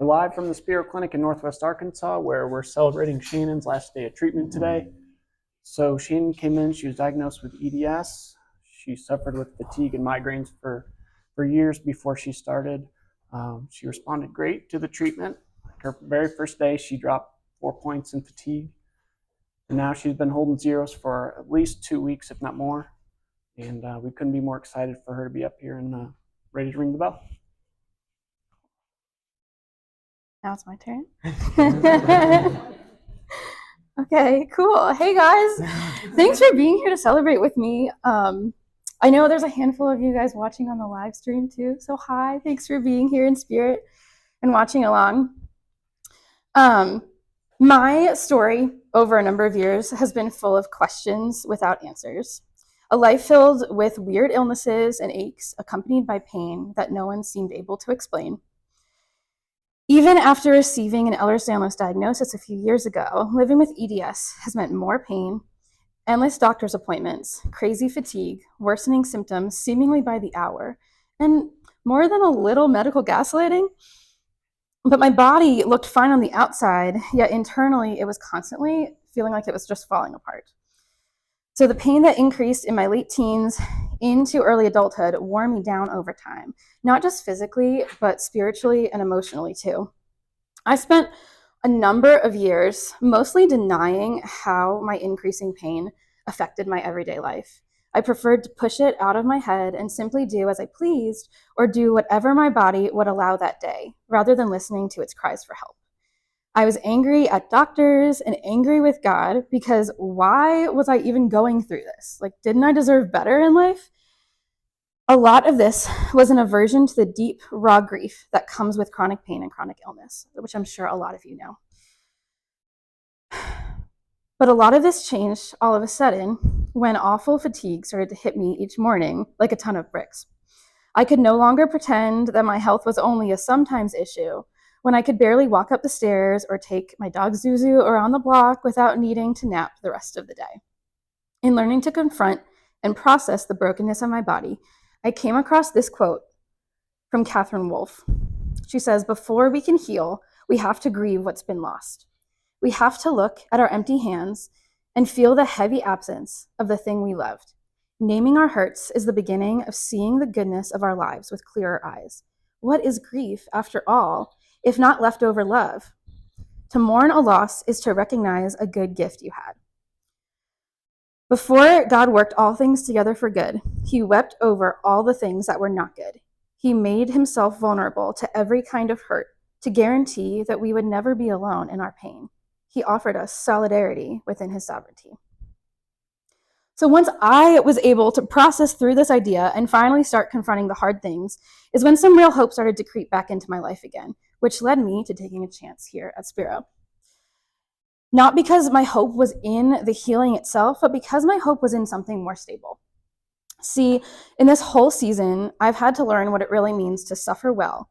We're live from the Spero Clinic in Northwest Arkansas, where we're celebrating Shannon's last day of treatment today. So Shannon came in, she was diagnosed with EDS. She suffered with fatigue and migraines for years before she started. She responded great to the treatment. Her very first day, she dropped 4 points in fatigue. And now she's been holding zeros for at least 2 weeks, if not more. And we couldn't be more excited for her to be up here and ready to ring the bell. Now it's my turn. Okay, cool. Hey guys, thanks for being here to celebrate with me. I know there's a handful of you guys watching on the live stream too, so hi, thanks for being here in spirit and watching along. My story over a number of years has been full of questions without answers. A life filled with weird illnesses and aches accompanied by pain that no one seemed able to explain. Even after receiving an Ehlers Danlos diagnosis a few years ago, living with EDS has meant more pain, endless doctor's appointments, crazy fatigue, worsening symptoms seemingly by the hour, and more than a little medical gaslighting. But my body looked fine on the outside, yet internally it was constantly feeling like it was just falling apart. So the pain that increased in my late teens into early adulthood wore me down over time, not just physically, but spiritually and emotionally too. I spent a number of years mostly denying how my increasing pain affected my everyday life. I preferred to push it out of my head and simply do as I pleased or do whatever my body would allow that day, rather than listening to its cries for help. I was angry at doctors and angry with God because why was I even going through this? Like, didn't I deserve better in life? A lot of this was an aversion to the deep, raw grief that comes with chronic pain and chronic illness, which I'm sure a lot of you know. But a lot of this changed all of a sudden when awful fatigue started to hit me each morning like a ton of bricks. I could no longer pretend that my health was only a sometimes issue when I could barely walk up the stairs or take my dog Zuzu around the block without needing to nap the rest of the day. In learning to confront and process the brokenness of my body, I came across this quote from Catherine Wolfe. She says, "Before we can heal, we have to grieve what's been lost. We have to look at our empty hands and feel the heavy absence of the thing we loved. Naming our hurts is the beginning of seeing the goodness of our lives with clearer eyes. What is grief, after all, if not leftover love? To mourn a loss is to recognize a good gift you had." Before God worked all things together for good, he wept over all the things that were not good. He made himself vulnerable to every kind of hurt to guarantee that we would never be alone in our pain. He offered us solidarity within his sovereignty. So once I was able to process through this idea and finally start confronting the hard things is when some real hope started to creep back into my life again, which led me to taking a chance here at Spero. Not because my hope was in the healing itself, but because my hope was in something more stable. See, in this whole season, I've had to learn what it really means to suffer well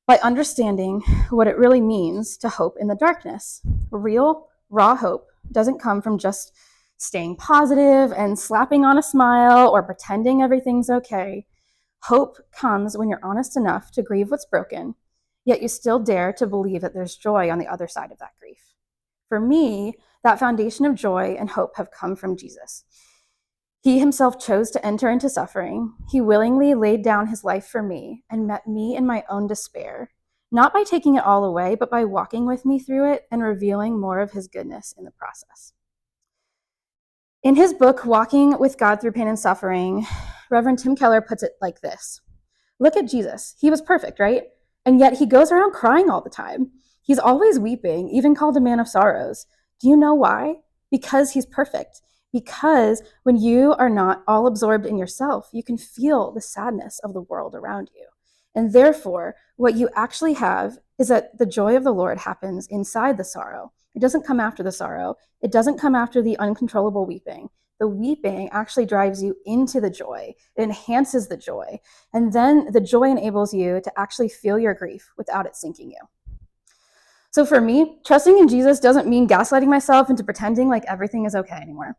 by understanding what it really means to hope in the darkness. Real, raw hope doesn't come from just staying positive and slapping on a smile or pretending everything's okay. Hope comes when you're honest enough to grieve what's broken, yet you still dare to believe that there's joy on the other side of that grief. For me, that foundation of joy and hope have come from Jesus. He himself chose to enter into suffering. He willingly laid down his life for me and met me in my own despair, not by taking it all away, but by walking with me through it and revealing more of his goodness in the process. In his book, Walking with God Through Pain and Suffering, Reverend Tim Keller puts it like this. Look at Jesus. He was perfect, right? And yet he goes around crying all the time. He's always weeping, even called a man of sorrows. Do you know why? Because he's perfect. Because when you are not all absorbed in yourself, you can feel the sadness of the world around you. And therefore, what you actually have is that the joy of the Lord happens inside the sorrow. It doesn't come after the sorrow. It doesn't come after the uncontrollable weeping. The weeping actually drives you into the joy. It enhances the joy. And then the joy enables you to actually feel your grief without it sinking you. So for me, trusting in Jesus doesn't mean gaslighting myself into pretending like everything is okay anymore.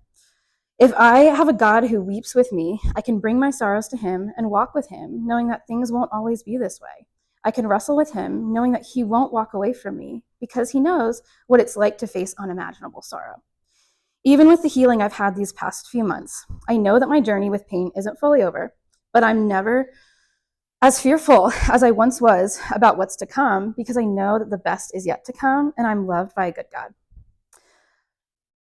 If I have a God who weeps with me, I can bring my sorrows to him and walk with him, knowing that things won't always be this way. I can wrestle with him, knowing that he won't walk away from me because he knows what it's like to face unimaginable sorrow. Even with the healing I've had these past few months, I know that my journey with pain isn't fully over, but I'm never as fearful as I once was about what's to come because I know that the best is yet to come and I'm loved by a good God.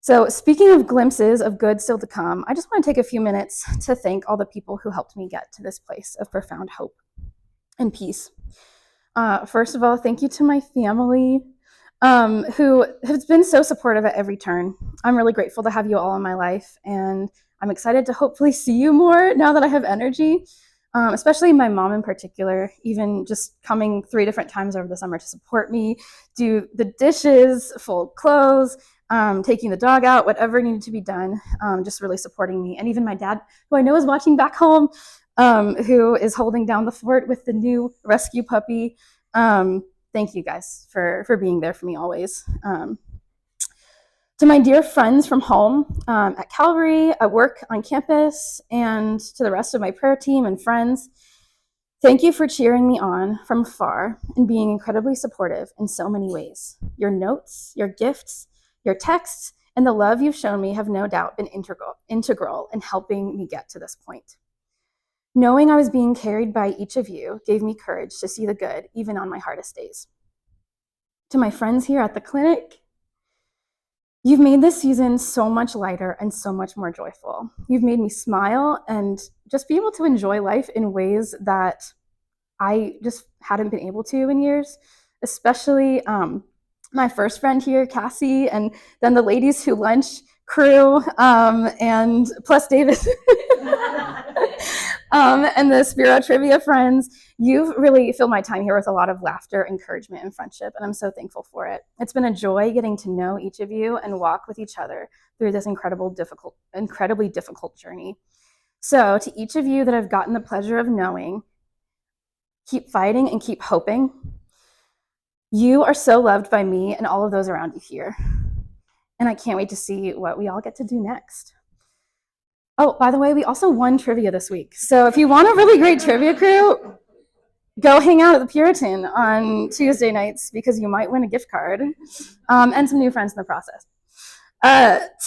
So speaking of glimpses of good still to come, I just want to take a few minutes to thank all the people who helped me get to this place of profound hope and peace. First of all, thank you to my family, who has been so supportive at every turn. I'm really grateful to have you all in my life, and I'm excited to hopefully see you more now that I have energy, especially my mom in particular, even just coming 3 different times over the summer to support me, do the dishes, fold clothes, taking the dog out, whatever needed to be done, just really supporting me. And even my dad, who I know is watching back home, who is holding down the fort with the new rescue puppy. Thank you guys for being there for me always. To my dear friends from home, at Calvary, at work, on campus, and to the rest of my prayer team and friends, thank you for cheering me on from afar and being incredibly supportive in so many ways. Your notes, your gifts, your texts, and the love you've shown me have no doubt been integral in helping me get to this point. Knowing I was being carried by each of you gave me courage to see the good, even on my hardest days. To my friends here at the clinic, you've made this season so much lighter and so much more joyful. You've made me smile and just be able to enjoy life in ways that I just hadn't been able to in years, especially my first friend here, Cassie, and then the ladies who lunch crew, and plus David. And the Spero trivia friends. You've really filled my time here with a lot of laughter, encouragement, and friendship, and I'm so thankful for it. It's been a joy getting to know each of you and walk with each other through this incredibly difficult journey. So to each of you that I've gotten the pleasure of knowing, keep fighting and keep hoping. You are so loved by me and all of those around you here. And I can't wait to see what we all get to do next. Oh, by the way, we also won trivia this week. So if you want a really great trivia crew, go hang out at the Puritan on Tuesday nights because you might win a gift card, and some new friends in the process.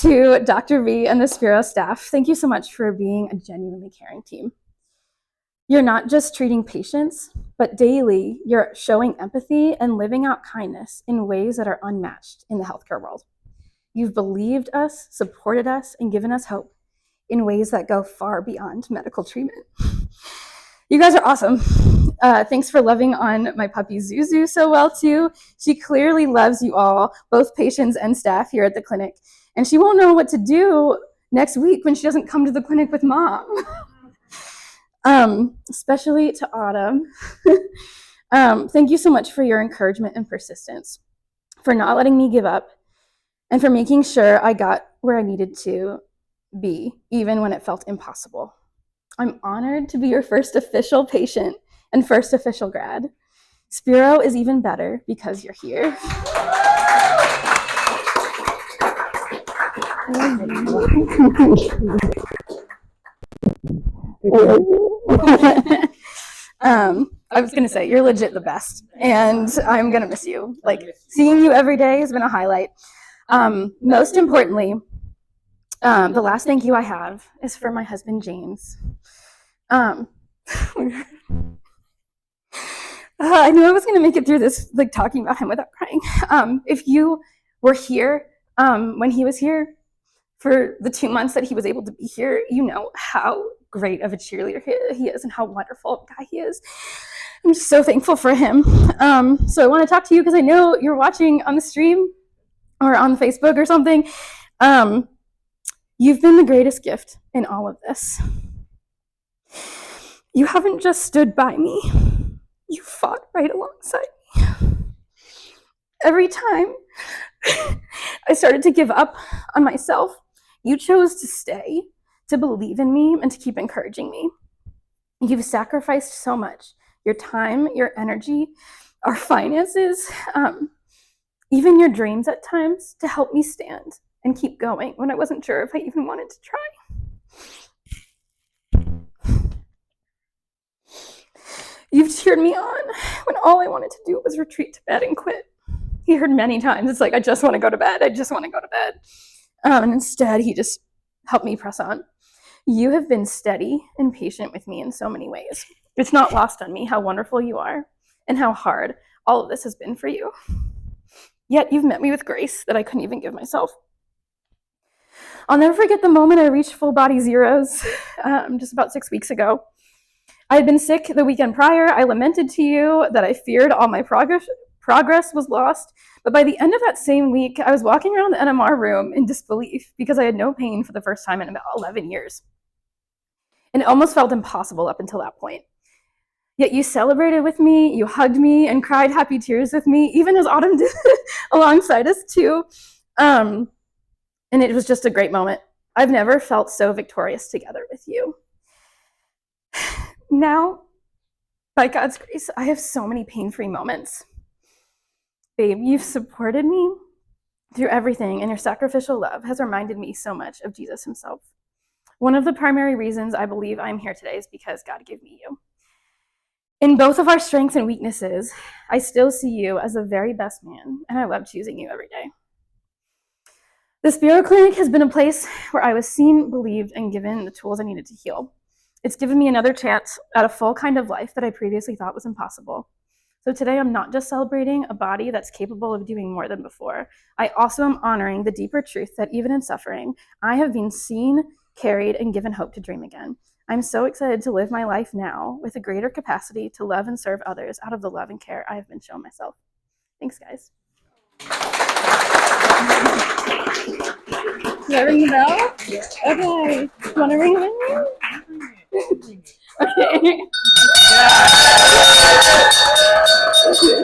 To Dr. V and the Spero staff, thank you so much for being a genuinely caring team. You're not just treating patients, but daily you're showing empathy and living out kindness in ways that are unmatched in the healthcare world. You've believed us, supported us, and given us hope in ways that go far beyond medical treatment. You guys are awesome. Thanks for loving on my puppy Zuzu so well too. She clearly loves you all, both patients and staff here at the clinic. And she won't know what to do next week when she doesn't come to the clinic with mom. Especially to Autumn. Thank you so much for your encouragement and persistence, for not letting me give up, and for making sure I got where I needed to be, even when it felt impossible. I'm honored to be your first official patient and first official grad. Spero is even better because you're here. I was gonna say, you're legit the best, and I'm gonna miss you. Like, seeing you every day has been a highlight. Most importantly, the last thank you I have is for my husband, James. I knew I was gonna make it through this, like, talking about him without crying. If you were here when he was here for the 2 months that he was able to be here, you know how great of a cheerleader he is and how wonderful a guy he is. I'm just so thankful for him. So I want to talk to you because I know you're watching on the stream or on Facebook or something. You've been the greatest gift in all of this. You haven't just stood by me. You fought right alongside me. Every time I started to give up on myself, you chose to stay, to believe in me, and to keep encouraging me. You've sacrificed so much, your time, your energy, our finances, even your dreams at times, to help me stand and keep going when I wasn't sure if I even wanted to try. You've cheered me on when all I wanted to do was retreat to bed and quit. He heard many times, it's like, I just want to go to bed. I just want to go to bed. And instead, he just helped me press on. You have been steady and patient with me in so many ways. It's not lost on me how wonderful you are and how hard all of this has been for you. Yet you've met me with grace that I couldn't even give myself. I'll never forget the moment I reached full body zeros just about 6 weeks ago. I had been sick the weekend prior. I lamented to you that I feared all my progress was lost. But by the end of that same week, I was walking around the NMR room in disbelief because I had no pain for the first time in about 11 years. And it almost felt impossible up until that point. Yet you celebrated with me, you hugged me, and cried happy tears with me, even as Autumn did alongside us too. And it was just a great moment. I've never felt so victorious together with you. Now, by God's grace, I have so many pain-free moments. Babe, you've supported me through everything, and your sacrificial love has reminded me so much of Jesus himself. One of the primary reasons I believe I'm here today is because God gave me you. In both of our strengths and weaknesses, I still see you as the very best man, and I love choosing you every day. The Spero Clinic has been a place where I was seen, believed, and given the tools I needed to heal. It's given me another chance at a full kind of life that I previously thought was impossible. So today I'm not just celebrating a body that's capable of doing more than before. I also am honoring the deeper truth that even in suffering, I have been seen, carried, and given hope to dream again. I'm so excited to live my life now with a greater capacity to love and serve others out of the love and care I have been shown myself. Thanks, guys. Do I ring the bell? Yeah. Okay. You want to ring it? Okay. Yeah.